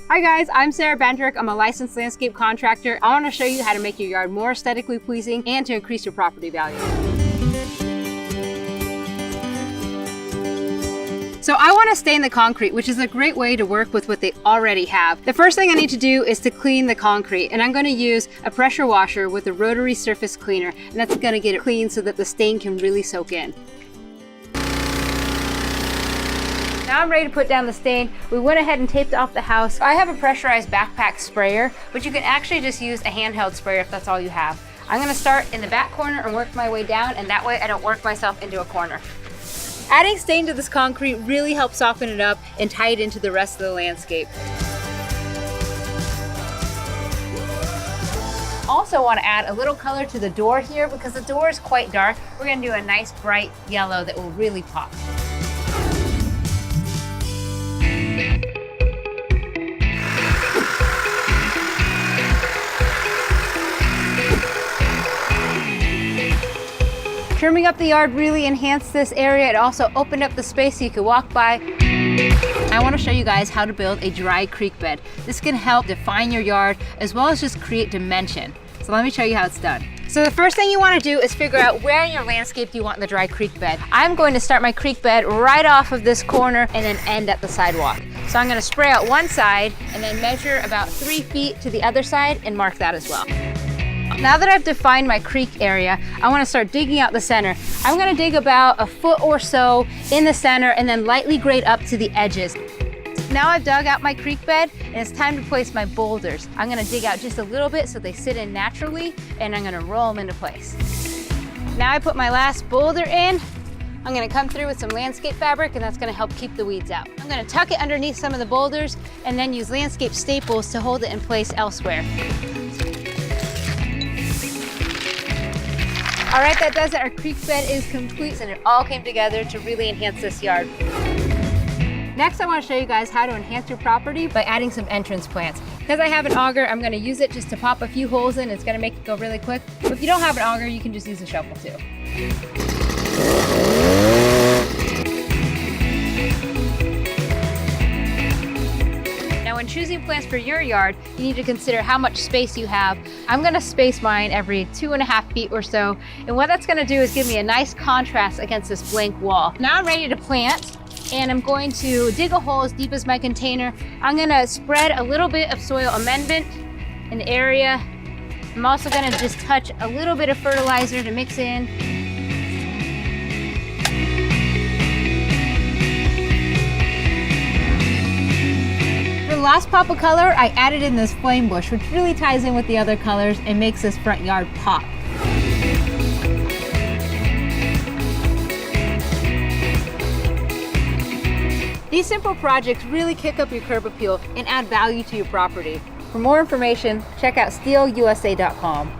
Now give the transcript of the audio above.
Hi guys, I'm Sarah Bendrick. I'm a licensed landscape contractor. I want to show you how to make your yard more aesthetically pleasing and to increase your property value. So I want to stain the concrete, which is a great way to work with what they already have. The first thing I need to do is to clean the concrete, and I'm going to use a pressure washer with a rotary surface cleaner, and that's going to get it clean so that the stain can really soak in. Now I'm ready to put down the stain. We went ahead and taped off the house. I have a pressurized backpack sprayer, but you can actually just use a handheld sprayer if that's all you have. I'm gonna start in the back corner and work my way down, and that way I don't work myself into a corner. Adding stain to this concrete really helps soften it up and tie it into the rest of the landscape. Also want to add a little color to the door here because the door is quite dark. We're gonna do a nice bright yellow that will really pop. Trimming up the yard really enhanced this area. It also opened up the space so you could walk by. I want to show you guys how to build a dry creek bed. This can help define your yard as well as just create dimension. So let me show you how it's done. So the first thing you want to do is figure out where in your landscape you want the dry creek bed. I'm going to start my creek bed right off of this corner and then end at the sidewalk. So I'm going to spray out one side and then measure about 3 feet to the other side and mark that as well. Now that I've defined my creek area, I want to start digging out the center. I'm going to dig about 1 foot or so in the center and then lightly grade up to the edges. Now I've dug out my creek bed and it's time to place my boulders. I'm going to dig out just a little bit so they sit in naturally, and I'm going to roll them into place. Now I put my last boulder in. I'm going to come through with some landscape fabric, and that's going to help keep the weeds out. I'm going to tuck it underneath some of the boulders and then use landscape staples to hold it in place elsewhere. All right, that does it. Our creek bed is complete, and it all came together to really enhance this yard. Next, I want to show you guys how to enhance your property by adding some entrance plants. Because I have an auger, I'm going to use it just to pop a few holes in. It's going to make it go really quick. But if you don't have an auger, you can just use a shovel too. Now, when choosing plants for your yard, you need to consider how much space you have. I'm going to space mine every 2.5 feet or so. And what that's going to do is give me a nice contrast against this blank wall. Now I'm ready to plant. And I'm going to dig a hole as deep as my container. I'm gonna spread a little bit of soil amendment in the area. I'm also gonna just touch a little bit of fertilizer to mix in. For the last pop of color, I added in this flame bush, which really ties in with the other colors and makes this front yard pop. These simple projects really kick up your curb appeal and add value to your property. For more information, check out STIHLusa.com.